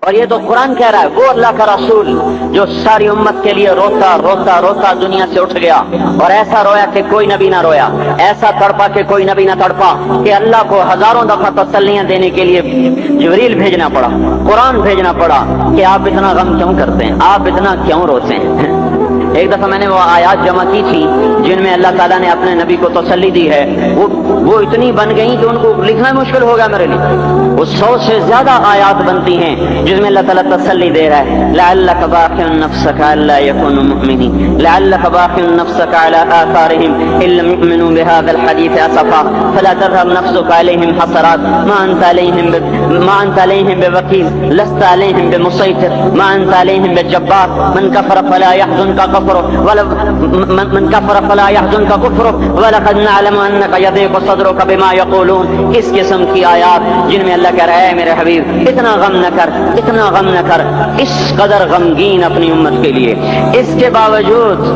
اور یہ تو قرآن کہہ رہا ہے، وہ اللہ کا رسول جو ساری امت کے لیے روتا روتا روتا دنیا سے اٹھ گیا، اور ایسا رویا کہ کوئی نبی نہ رویا، ایسا تڑپا کہ کوئی نبی نہ تڑپا، کہ اللہ کو ہزاروں دفعہ تسلیاں دینے کے لیے جبریل بھیجنا پڑا، قرآن بھیجنا پڑا کہ آپ اتنا غم کیوں کرتے ہیں، آپ اتنا کیوں روتے ہیں۔ ایک دفعہ میں نے وہ آیات جمع کی تھی جن میں اللہ تعالیٰ نے اپنے نبی کو تسلی دی ہے، وہ اتنی بن گئی کہ ان کو لکھنا مشکل ہو گیا میرے لیے۔ وہ 100 سے زیادہ آیات بنتی ہیں جس میں اللہ تعالیٰ تسلی دے رہا ہے، لعلک باخع نفسک الا یکونوا مؤمنین، لعلک باخع نفسک علی آثارہم ان لم یؤمنوا بهذا الحدیث اسفا فلا تذهب نفسک علیہم حسرات ما انت علیہم بوکیل لست علیہم بمسیطر ما انت علیہم بجبار من کفر فلا يحزنک من کفر فلا يحزنک کفر ولقد نعلم انک یضیق صدرک بما یقولون۔ اس قسم کی آیات جن میں اللہ کہہ رہا ہے میرے حبیب اتنا غم نہ کر، اتنا غم نہ کر، اس قدر غمگین اپنی امت کے لیے۔ اس کے باوجود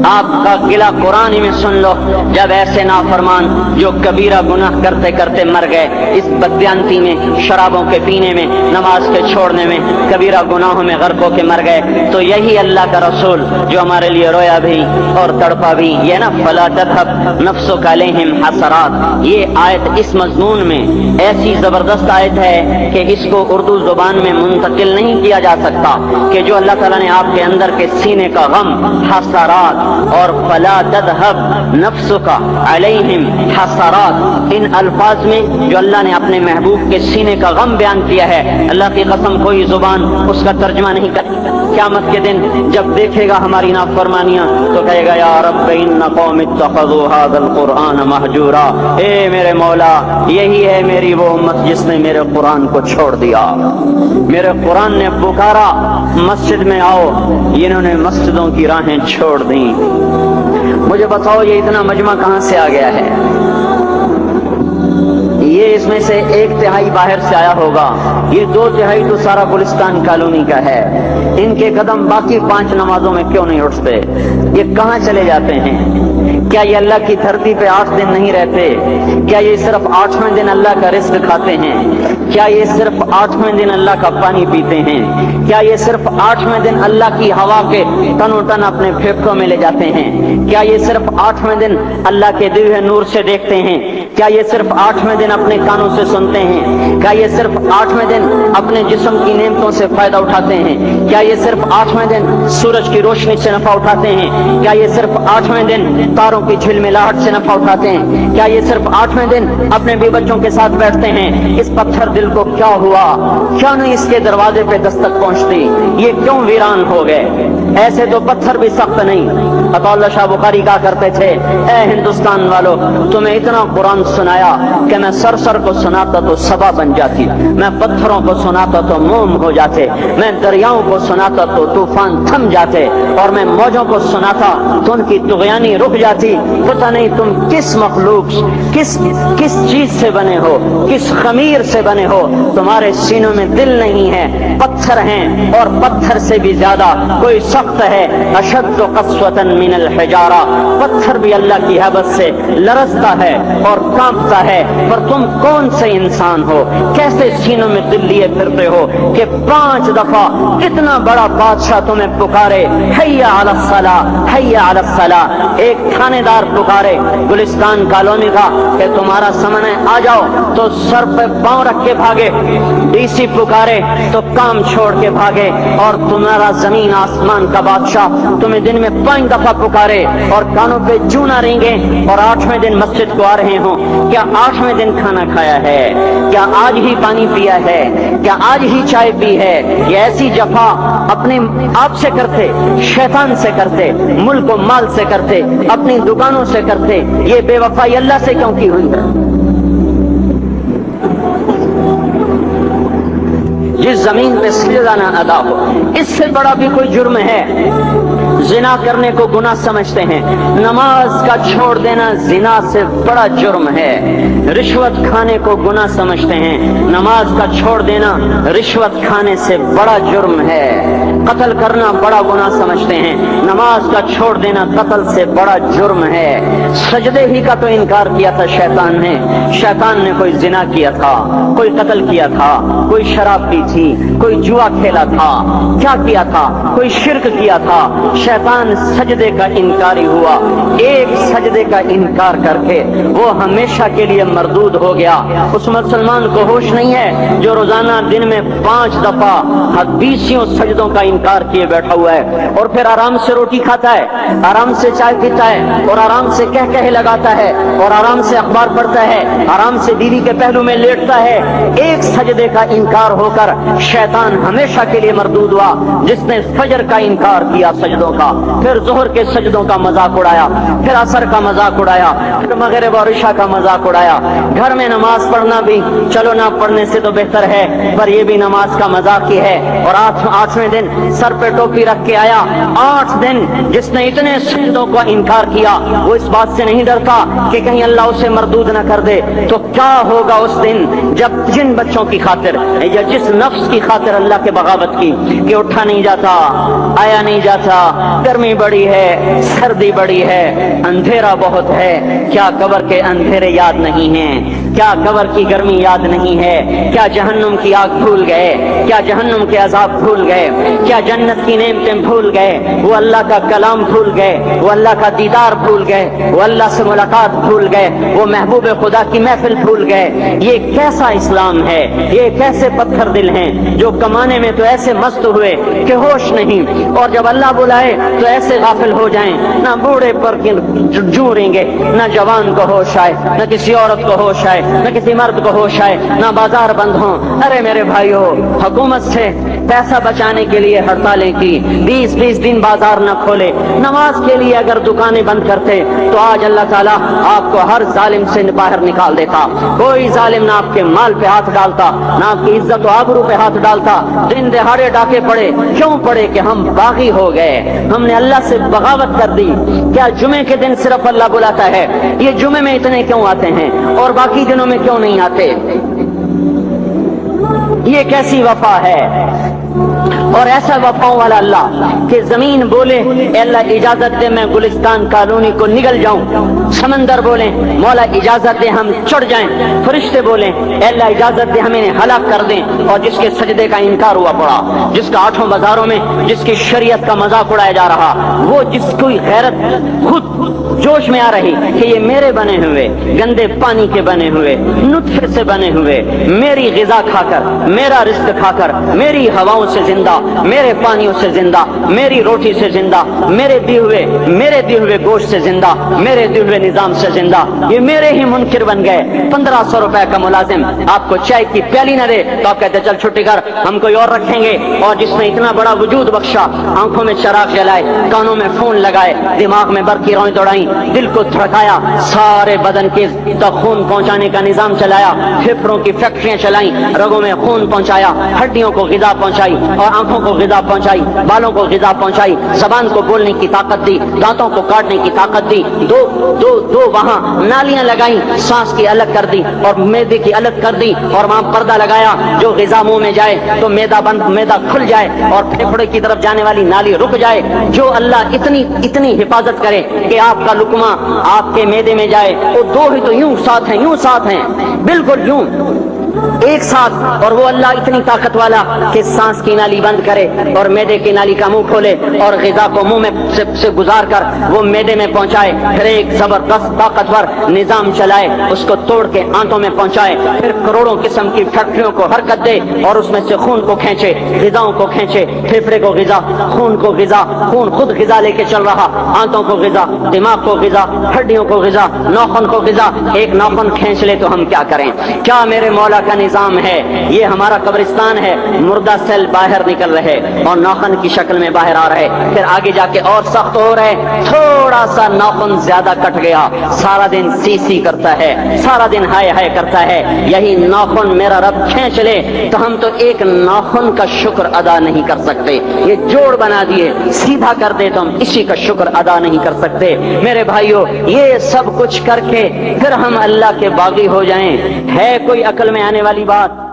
آپ کا گلا قرآن ہی میں سن لو، جب ایسے نافرمان جو کبیرہ گناہ کرتے کرتے مر گئے، اس بدیانتی میں، شرابوں کے پینے میں، نماز کے چھوڑنے میں، کبیرہ گناہوں میں غرق ہو کے مر گئے، تو یہی اللہ کا رسول جو ہمارے لیے رویا بھی اور تڑپا بھی، یہ نا فلا تذهب نفسک علیہم حسرات، یہ آیت اس مضمون میں ایسی زبردست آیت ہے کہ اس کو اردو زبان میں منتقل نہیں کیا جا سکتا، کہ جو اللہ تعالیٰ نے آپ کے اندر کے سینے کا غم، حسرات، اور فلا تذهب نفسک علیہم حسرات، ان الفاظ میں جو اللہ نے اپنے محبوب کے سینے کا غم بیان کیا ہے، اللہ کی قسم کوئی زبان اس کا ترجمہ نہیں کرتی۔ قیامت کے دن جب دیکھے گا ہماری نافرمانیاں تو کہے گا یا رب ان قوم اتخذوا هذا القرآن مہجورا، اے میرے مولا یہی ہے میری وہ امت جس نے میرے قرآن کو چھوڑ دیا، میرے قرآن نے پکارا مسجد میں آؤ، انہوں نے مسجدوں کی راہیں چھوڑ دیں۔ مجھے بتاؤ یہ اتنا مجمع کہاں سے آ گیا ہے؟ یہ اس میں سے 1/3 باہر سے آیا ہوگا، یہ 2/3 تو سارا گلستان کالونی کا ہے۔ ان کے قدم باقی 5 نمازوں میں کیوں نہیں اٹھتے؟ یہ کہاں چلے جاتے ہیں؟ کیا یہ اللہ کی دھرتی پہ 8 دن نہیں رہتے؟ کیا یہ صرف 8ویں دن اللہ کا رزق کھاتے ہیں؟ کیا یہ صرف 8ویں دن اللہ کا پانی پیتے ہیں؟ کیا یہ صرف 8ویں دن اللہ کی ہوا کے تنو تن اپنے پھیپھڑوں میں لے جاتے ہیں؟ کیا یہ صرف 8ویں دن اللہ کے دیے ہوئے نور سے دیکھتے ہیں؟ کیا یہ صرف 8ویں دن اپنے کانوں سے سنتے ہیں؟ کیا یہ صرف 8ویں دن اپنے جسم کی نعمتوں سے فائدہ اٹھاتے ہیں؟ کیا یہ صرف 8ویں دن سورج کی روشنی سے نفع اٹھاتے ہیں؟ کیا یہ صرف 8ویں دن تاروں کی جھلملاہٹ سے نفع اٹھاتے ہیں؟ کیا یہ صرف 8ویں دن اپنے بیوی بچوں کے ساتھ بیٹھتے ہیں؟ اس پتھر دل کو کیا ہوا؟ کیا نہیں اس کے دروازے پہ دستک پہنچتی؟ یہ کیوں ویران ہو گئے؟ ایسے تو پتھر بھی سخت نہیں۔ عطا اللہ شاہ بخاری کہا کرتے تھے اے ہندوستان والو، تمہیں اتنا قرآن سنایا کہ میں سر کو سناتا تو صبا بن جاتی، میں پتھروں کو سناتا تو موم ہو جاتے، میں دریاؤں کو سناتا تو طوفان تھم جاتے، اور میں موجوں کو سناتا تو ان کی طغیانی رک جاتی۔ پتہ نہیں تم کس مخلوق، کس چیز سے بنے ہو، کس خمیر سے بنے ہو، تمہارے سینوں میں دل نہیں ہے، پتھر ہیں، اور پتھر سے بھی زیادہ کوئی سخت ہے، اشد قسوۃ من الحجارہ، پتھر بھی اللہ کی حیبت سے لرزتا ہے اور کانپتا ہے، پر تم کون سے انسان ہو، کیسے سینوں میں دل لیے پھرتے ہو کہ 5 دفعہ اتنا بڑا بادشاہ تمہیں پکارے حی علی الصلاۃ حی علی الصلاۃ، ایک تھانے دار پکارے گلستان کالونی کا کہ تمہارا سمن ہے آ جاؤ، تو سر پہ پاؤں رکھ کے بھاگے، ڈی سی پکارے تو کام چھوڑ کے بھاگے، اور تمہارا زمین آسمان کا بادشاہ تمہیں دن میں 5 دفعہ پکارے اور کانوں پہ جو نہ رینگے، اور 8ویں دن مسجد کو آ رہے ہوں، کیا 8ویں دن کھانا کھایا ہے؟ کیا آج ہی پانی پیا ہے؟ کیا آج ہی چائے پی ہے؟ یہ ایسی جفا اپنے آپ سے کرتے، شیطان سے کرتے، ملک و مال سے کرتے، اپنی دکانوں سے کرتے، یہ بے وفائی اللہ سے کیوں کی ہوئی ہے؟ جس زمین پہ سجدہ نہ ادا ہو، اس سے بڑا بھی کوئی جرم ہے؟ زنا کرنے کو گناہ سمجھتے ہیں، نماز کا چھوڑ دینا زنا سے بڑا جرم ہے۔ رشوت کھانے کو گناہ سمجھتے ہیں، نماز کا چھوڑ دینا رشوت کھانے سے بڑا جرم ہے۔ قتل کرنا بڑا گناہ سمجھتے ہیں، نماز کا چھوڑ دینا قتل سے بڑا جرم ہے۔ سجدے ہی کا تو انکار کیا تھا شیطان نے کوئی زنا کیا تھا، کوئی قتل کیا تھا، کوئی شراب پی تھی, کوئی جوا کھیلا تھا, کیا کیا تھا, کوئی شرک کیا تھا, شیطان سجدے کا انکاری ہوا, ایک سجدے کا انکار کر کے وہ ہمیشہ کے لیے مردود ہو گیا. اس مسلمان کو ہوش نہیں ہے جو روزانہ دن میں 5 دفعہ 20 سجدوں کا انکار کیے بیٹھا ہوا ہے, اور پھر آرام سے روٹی کھاتا ہے, آرام سے چائے پیتا ہے, اور آرام سے کہے لگاتا ہے, اور آرام سے اخبار پڑھتا ہے, آرام سے بیوی کے پہلو میں لیٹتا ہے. ایک سجدے کا انکار ہو کر شیطان ہمیشہ کے لیے مردود ہوا. جس نے فجر کا انکار کیا سجدوں کا, پھر ظہر کے سجدوں کا مذاق اڑایا, پھر عصر کا مذاق اڑایا, پھر مغرب اور عشاء کا مذاق اڑایا. گھر میں نماز پڑھنا بھی چلو نہ پڑھنے سے تو بہتر ہے, پر یہ بھی نماز کا مذاق ہی ہے. اور 8ویں دن سر پہ ٹوپی رکھ کے آیا. 8 دن جس نے اتنے سجدوں کا انکار کیا وہ اس بات سے نہیں ڈرتا کہ کہیں اللہ اسے مردود نہ کر دے. تو کیا ہوگا اس دن جب جن بچوں کی خاطر یا جس نفس کی خاطر اللہ کے بغاوت کی کہ اٹھا نہیں جاتا, آیا نہیں جاتا, گرمی بڑی ہے, سردی بڑی ہے, اندھیرا بہت ہے, کیا قبر کے اندھیرے یاد نہیں ہیں, کیا قبر کی گرمی یاد نہیں ہے, کیا جہنم کی آگ بھول گئے, کیا جہنم کے عذاب بھول گئے, کیا جنت کی نعمتیں بھول گئے, وہ اللہ کا کلام بھول گئے, وہ اللہ کا دیدار بھول گئے, وہ اللہ سے ملاقات بھول گئے, وہ محبوب خدا کی محفل بھول گئے. یہ کیسا اسلام ہے, یہ کیسے پتھر دل ہیں جو کمانے میں تو ایسے مست ہوئے کہ ہوش نہیں, اور جب اللہ بلائے تو ایسے غافل ہو جائیں, نہ بوڑھے پر جوریں گے, نہ جوان کو ہوش آئے, نہ کسی عورت کو ہوش آئے, نہ کسی مرد کو ہوش آئے, نہ بازار بند ہوں. ارے میرے بھائیو, حکومت سے پیسہ بچانے کے لیے ہڑتالیں کی, 20 دن بازار نہ کھولے, نماز کے لیے اگر دکانیں بند کرتے تو آج اللہ تعالیٰ آپ کو ہر ظالم سے باہر نکال دیتا. کوئی ظالم نہ آپ کے مال پہ ہاتھ ڈالتا, نہ آپ کی عزت و آبرو پہ ہاتھ ڈالتا. دن دہاڑے ڈاکے پڑے, کیوں پڑے؟ کہ ہم باغی ہو گئے, ہم نے اللہ سے بغاوت کر دی. کیا جمعے کے دن صرف اللہ بلاتا ہے؟ یہ جمعے میں اتنے کیوں آتے ہیں اور باقی دنوں میں کیوں نہیں آتے؟ یہ کیسی وفا ہے؟ اور ایسا وفاؤں والا اللہ کہ زمین بولے اے اللہ اجازت دے میں گلستان کالونی کو نگل جاؤں, سمندر بولے مولا اجازت دے ہم چڑھ جائیں, فرشتے بولیں اے اللہ اجازت دے ہمیں ہلاک کر دیں. اور جس کے سجدے کا انکار ہوا پڑا, جس کا 8 بازاروں میں جس کی شریعت کا مذاق اڑایا جا رہا, وہ جس کوئی غیرت خود جوش میں آ رہی کہ یہ میرے بنے ہوئے گندے پانی کے بنے ہوئے نطفے سے بنے ہوئے, میری غذا کھا کر, میرا رزق کھا کر, میری ہواؤں سے زندہ, میرے پانیوں سے زندہ, میری روٹی سے زندہ, میرے دی ہوئے گوشت سے زندہ, میرے دی ہوئے نظام سے زندہ, یہ میرے ہی منکر بن گئے. 1500 روپے کا ملازم آپ کو چائے کی پیالی نہ دے تو آپ کہتے چل چھٹی کر, ہم کوئی اور رکھیں گے. اور جس نے اتنا بڑا وجود بخشا, آنکھوں میں چراغ جلائے, کانوں میں فون لگائے, دماغ میں برقی روئیں دوڑائیں, دل کو دھڑکایا, سارے بدن کے تک خون پہنچانے کا نظام چلایا, پھیپھڑوں کی فیکٹریاں چلائیں, رگوں میں خون پہنچایا, ہڈیوں کو غذا پہنچائی, اور آنکھوں کو غذا پہنچائی, بالوں کو غذا پہنچائی, زبان کو بولنے کی طاقت دی, دانتوں کو کاٹنے کی طاقت دی, دو وہاں نالیاں لگائیں, سانس کی الگ کر دی اور معدے کی الگ کر دی, اور وہاں پردہ لگایا جو غذا منہ میں جائے تو معدہ کھل جائے اور پھیپھڑے کی طرف جانے والی نالی رک جائے. جو اللہ اتنی حفاظت کرے کہ آپ کا لقمہ آپ کے معدے میں جائے, وہ 2 ہی تو یوں ساتھ ہیں بالکل یوں ایک ساتھ, اور وہ اللہ اتنی طاقت والا کہ سانس کی نالی بند کرے اور معدے کی نالی کا منہ کھولے اور غذا کو منہ میں سے گزار کر وہ معدے میں پہنچائے, پھر ایک زبردست طاقتور نظام چلائے, اس کو توڑ کے آنتوں میں پہنچائے, پھر کروڑوں قسم کی فیکٹریوں کو حرکت دے اور اس میں سے خون کو کھینچے, غذاؤں کو کھینچے, پھیپھڑے کو غذا, خون کو غذا, خون خود غذا لے کے چل رہا, آنتوں کو غذا, دماغ کو غذا, ہڈیوں کو غذا, ناخن کو غذا. ایک ناخن کھینچ لے تو ہم کیا کریں؟ کیا میرے مولا کا نظام ہے؟ یہ ہمارا قبرستان ہے, مردہ سیل باہر نکل رہے اور ناخن کی شکل میں باہر آ رہے, پھر آگے جا کے اور سخت ہو رہے, تھوڑا سا ناخن زیادہ کٹ گیا, سارا دن سی کرتا ہے, سارا دن ہائے کرتا ہے. یہی ناخن میرا رب کھینچ لے تو ہم تو ایک ناخن کا شکر ادا نہیں کر سکتے. یہ جوڑ بنا دیے, سیدھا کر دے تو ہم اسی کا شکر ادا نہیں کر سکتے. میرے بھائیو, یہ سب کچھ کر کے پھر ہم اللہ کے باغی ہو جائیں, ہے کوئی عقل میں آنے والی بات؟